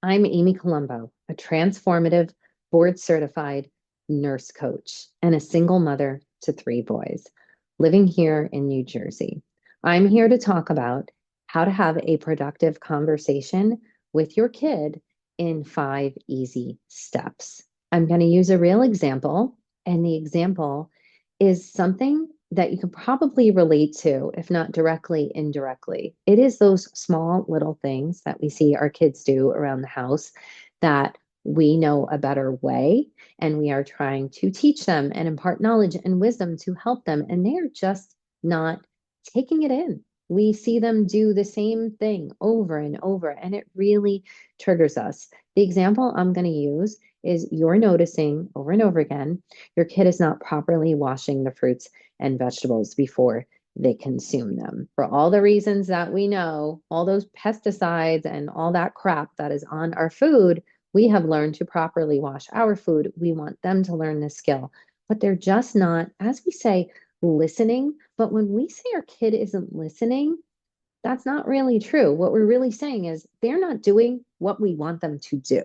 I'm Amy Colombo, a transformative, board certified nurse coach and a single mother to three boys living here in New Jersey. I'm here to talk about how to have a productive conversation with your kid in 5 easy steps. I'm going to use a real example, and the example is something that you can probably relate to, if not directly, indirectly. It is those small little things that we see our kids do around the house that we know a better way, and we are trying to teach them and impart knowledge and wisdom to help them, and they're just not taking it in. We see them do the same thing over and over, and it really triggers us. The example I'm going to use is you're noticing over and over again your kid is not properly washing the fruits and vegetables before they consume them. For all the reasons that we know, all those pesticides and all that crap that is on our food, we have learned to properly wash our food. We want them to learn this skill, but they're just not, as we say, listening. But when we say our kid isn't listening, that's not really true. What we're really saying is they're not doing what we want them to do.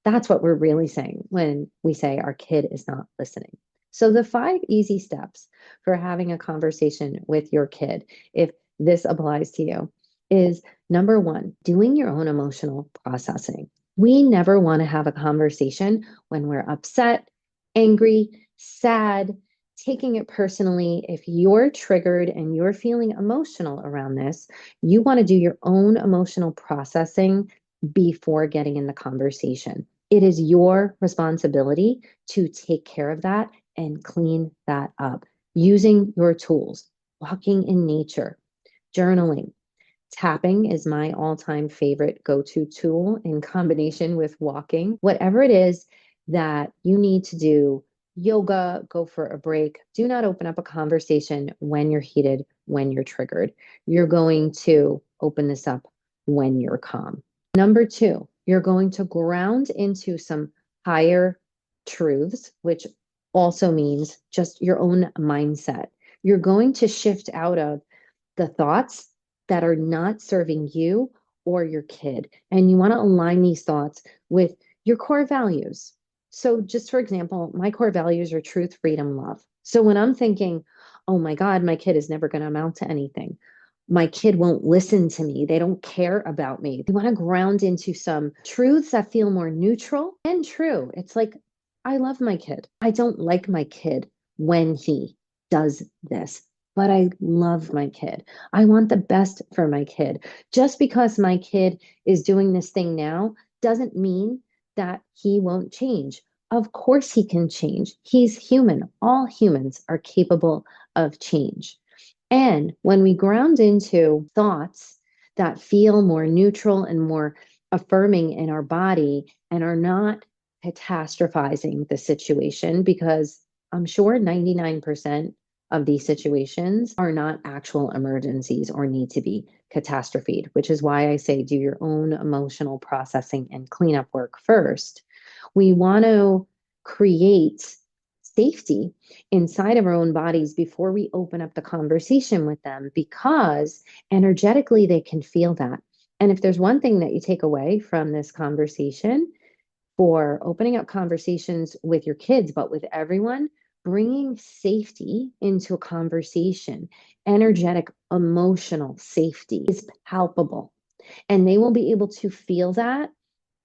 That's what we're really saying when we say our kid is not listening. So, the 5 easy steps for having a conversation with your kid, if this applies to you, is number one, doing your own emotional processing. We never want to have a conversation when we're upset, angry, sad, taking it personally. If you're triggered and you're feeling emotional around this, you want to do your own emotional processing before getting in the conversation. It is your responsibility to take care of that and clean that up using your tools, walking in nature, journaling. Tapping is my all time favorite go to tool in combination with walking. Whatever it is that you need to do, yoga, go for a break. Do not open up a conversation when you're heated, when you're triggered. You're going to open this up when you're calm. Number two, you're going to ground into some higher truths, which also means just your own mindset. You're going to shift out of the thoughts that are not serving you or your kid. And you want to align these thoughts with your core values. So, just for example, my core values are truth, freedom, love. So, when I'm thinking, oh my God, my kid is never going to amount to anything, my kid won't listen to me, they don't care about me. You want to ground into some truths that feel more neutral and true. It's like, I love my kid. I don't like my kid when he does this, but I love my kid. I want the best for my kid. Just because my kid is doing this thing now doesn't mean that he won't change. Of course, he can change. He's human. All humans are capable of change. And when we ground into thoughts that feel more neutral and more affirming in our body and are not catastrophizing the situation, because I'm sure 99% of these situations are not actual emergencies or need to be catastrophed, which is why I say do your own emotional processing and cleanup work first. We want to create safety inside of our own bodies before we open up the conversation with them, because energetically they can feel that. And if there's one thing that you take away from this conversation for opening up conversations with your kids, but with everyone, bringing safety into a conversation, energetic, emotional safety is palpable. And they will be able to feel that,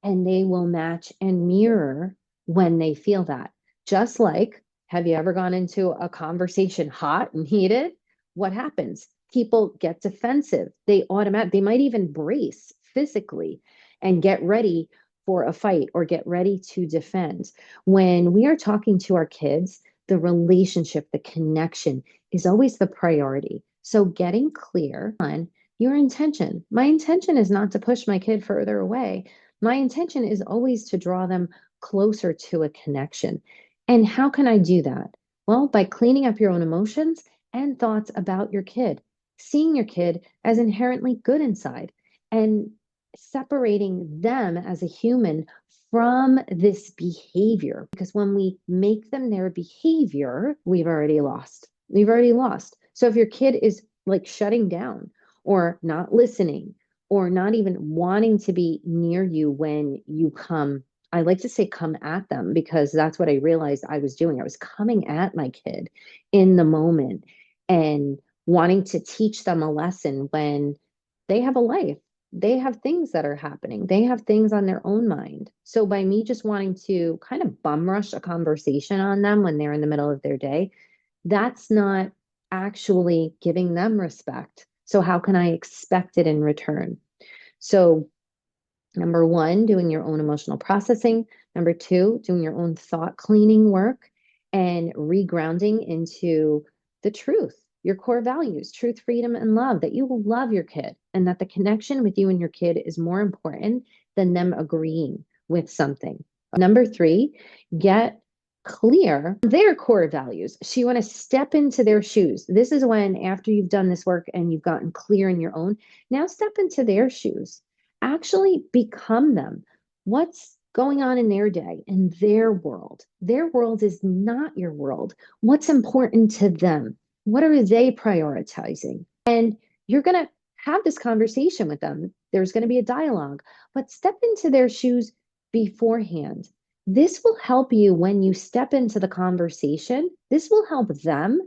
and they will match and mirror when they feel that. Just like, have you ever gone into a conversation hot and heated? What happens? People get defensive. They might even brace physically and get ready for a fight or get ready to defend. When we are talking to our kids, the relationship, the connection is always the priority. So getting clear on your intention. My intention is not to push my kid further away. My intention is always to draw them closer to a connection. And how can I do that? Well, by cleaning up your own emotions and thoughts about your kid, seeing your kid as inherently good inside, and separating them as a human from this behavior. Because when we make them their behavior, we've already lost. We've already lost. So if your kid is like shutting down or not listening or not even wanting to be near you when you come. I like to say come at them because that's what I realized I was doing. I was coming at my kid in the moment and wanting to teach them a lesson when they have a life. They have things that are happening. They have things on their own mind. So by me just wanting to kind of bum rush a conversation on them when they're in the middle of their day, that's not actually giving them respect. So how can I expect it in return? So number one, doing your own emotional processing. Number two, doing your own thought cleaning work and regrounding into the truth, your core values, truth, freedom, and love, that you will love your kid and that the connection with you and your kid is more important than them agreeing with something. Number three, get clear their core values. So you want to step into their shoes. This is when, after you've done this work and you've gotten clear in your own, now step into their shoes. Actually become them. What's going on in their day, in their world? Their world is not your world. What's important to them? What are they prioritizing? And you're going to have this conversation with them. There's going to be a dialogue, but step into their shoes beforehand. This will help you when you step into the conversation. This will help them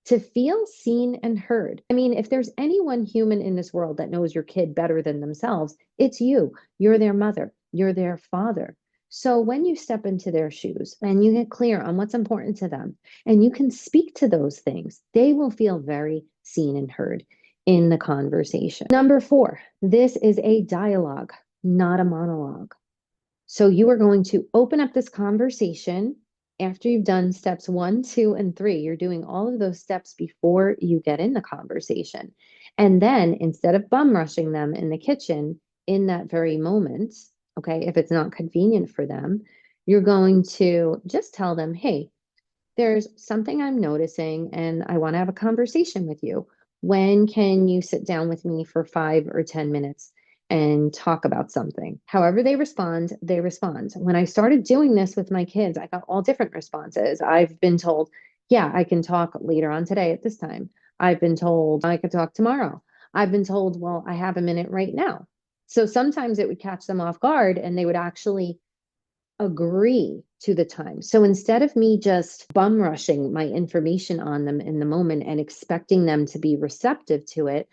to feel seen and heard. I mean, if there's anyone human in this world that knows your kid better than themselves, it's you. You're their mother, you're their father. So when you step into their shoes and you get clear on what's important to them and you can speak to those things, they will feel very seen and heard in the conversation. Number four, this is a dialogue, not a monologue. So you are going to open up this conversation after you've done steps one, two, and three. You're doing all of those steps before you get in the conversation. And then instead of bum rushing them in the kitchen in that very moment, okay, if it's not convenient for them, you're going to just tell them, hey, there's something I'm noticing and I want to have a conversation with you. When can you sit down with me for 5 or 10 minutes and talk about something? However they respond, they respond. When I started doing this with my kids, I got all different responses. I've been told, yeah, I can talk later on today at this time. I've been told I could talk tomorrow. I've been told, well, I have a minute right now. So sometimes it would catch them off guard and they would actually agree to the time. So instead of me just bum rushing my information on them in the moment and expecting them to be receptive to it,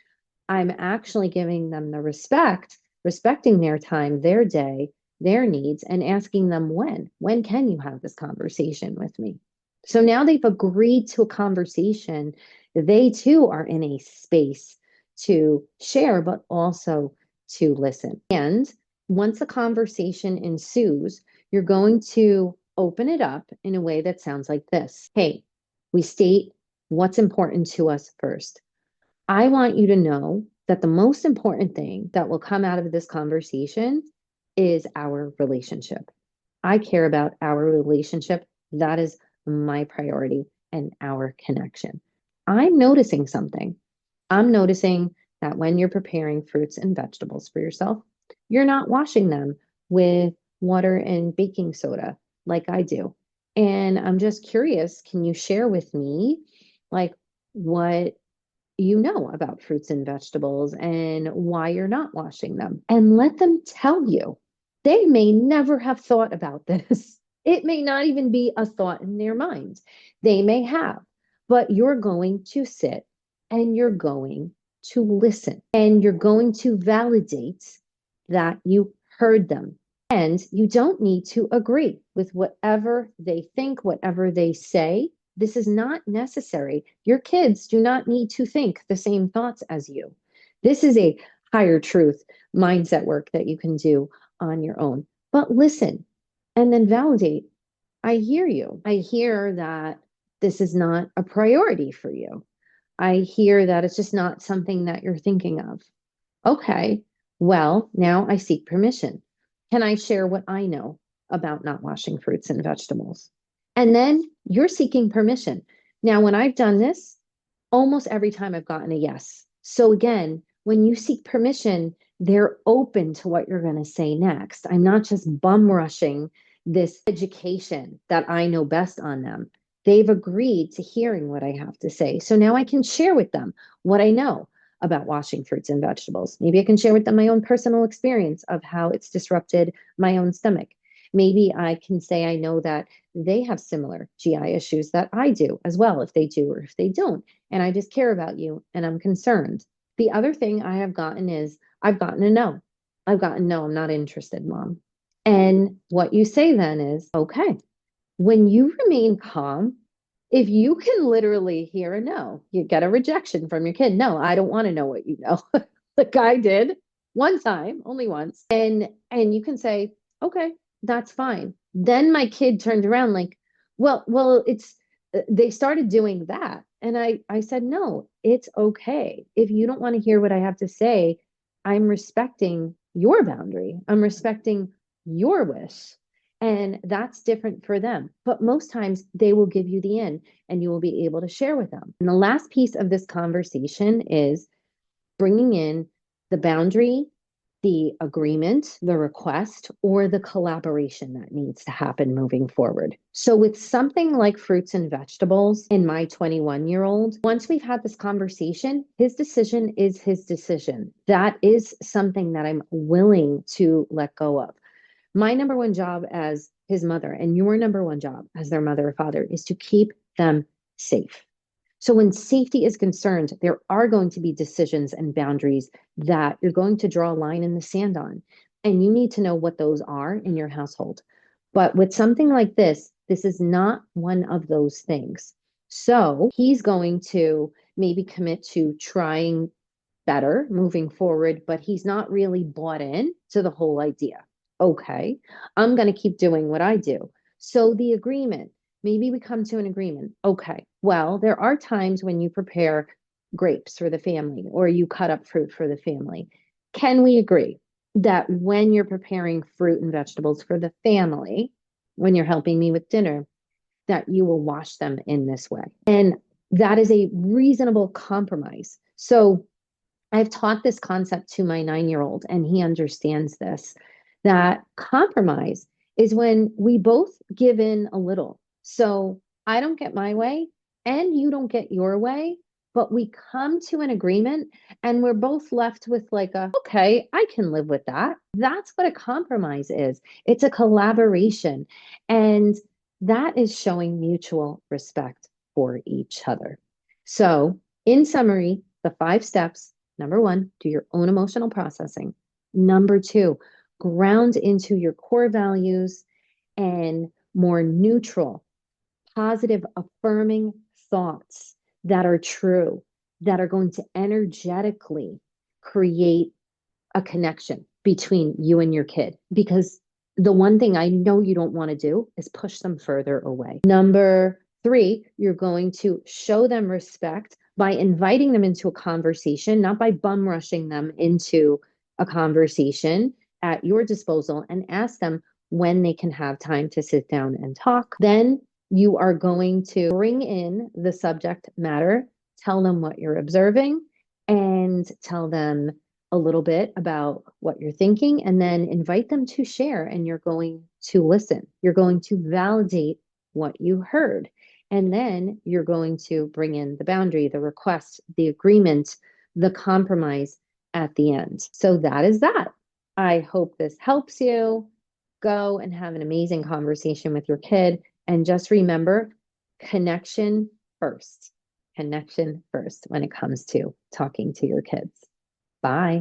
I'm actually giving them the respect, respecting their time, their day, their needs, and asking them when. When can you have this conversation with me? So now they've agreed to a conversation. They too are in a space to share, but also to listen. And once a conversation ensues, you're going to open it up in a way that sounds like this. Hey, we state what's important to us first. I want you to know that the most important thing that will come out of this conversation is our relationship. I care about our relationship. That is my priority and our connection. I'm noticing something. I'm noticing that when you're preparing fruits and vegetables for yourself, you're not washing them with water and baking soda like I do. And I'm just curious, can you share with me like what you know about fruits and vegetables and why you're not washing them? And let them tell you. They may never have thought about this. It may not even be a thought in their mind. They may have, but you're going to sit and you're going to listen and you're going to validate that you heard them. And you don't need to agree with whatever they think, whatever they say. This is not necessary. Your kids do not need to think the same thoughts as you. This is a higher truth mindset work that you can do on your own. But listen and then validate. I hear you. I hear that this is not a priority for you. I hear that it's just not something that you're thinking of. Okay, well, now I seek permission. Can I share what I know about not washing fruits and vegetables? And then you're seeking permission. Now, when I've done this, almost every time I've gotten a yes. So again, when you seek permission, they're open to what you're going to say next. I'm not just bum rushing this education that I know best on them. They've agreed to hearing what I have to say. So now I can share with them what I know about washing fruits and vegetables. Maybe I can share with them my own personal experience of how it's disrupted my own stomach. Maybe I can say I know that they have similar GI issues that I do as well, if they do or if they don't. And I just care about you and I'm concerned. The other thing I have gotten is I've gotten a no. I've gotten no, I'm not interested, mom. And what you say then is, okay, when you remain calm, if you can literally hear a no, you get a rejection from your kid. No, I don't want to know what you know. Like I did one time, only once. And you can say, okay, that's fine. Then my kid turned around like, well, it's they started doing that. And I said, no, it's okay. If you don't want to hear what I have to say, I'm respecting your boundary. I'm respecting your wish. And that's different for them. But most times they will give you the in and you will be able to share with them. And the last piece of this conversation is bringing in the boundary, the agreement, the request, or the collaboration that needs to happen moving forward. So, with something like fruits and vegetables, in my 21-year-old, once we've had this conversation, his decision is his decision. That is something that I'm willing to let go of. My number one job as his mother and your number one job as their mother or father is to keep them safe. So when safety is concerned, there are going to be decisions and boundaries that you're going to draw a line in the sand on. And you need to know what those are in your household. But with something like this is not one of those things. So he's going to maybe commit to trying better moving forward, but he's not really bought in to the whole idea. Okay, I'm going to keep doing what I do. So the agreement, maybe we come to an agreement. Okay, well, there are times when you prepare grapes for the family or you cut up fruit for the family. Can we agree that when you're preparing fruit and vegetables for the family, when you're helping me with dinner, that you will wash them in this way? And that is a reasonable compromise. So I've taught this concept to my 9-year-old, and he understands this, that compromise is when we both give in a little. So I don't get my way and you don't get your way, but we come to an agreement and we're both left with like okay, I can live with that. That's what a compromise is. It's a collaboration. And that is showing mutual respect for each other. So in summary, the 5 steps. Number 1, do your own emotional processing. Number 2, ground into your core values and more neutral, positive, affirming thoughts that are true, that are going to energetically create a connection between you and your kid. Because the one thing I know you don't want to do is push them further away. Number 3, you're going to show them respect by inviting them into a conversation, not by bum rushing them into a conversation at your disposal, and ask them when they can have time to sit down and talk. Then you are going to bring in the subject matter, tell them what you're observing, and tell them a little bit about what you're thinking, and then invite them to share. And you're going to listen. You're going to validate what you heard. And then you're going to bring in the boundary, the request, the agreement, the compromise at the end. So that is that. I hope this helps you. Go and have an amazing conversation with your kid. And just remember, connection first. Connection first when it comes to talking to your kids. Bye.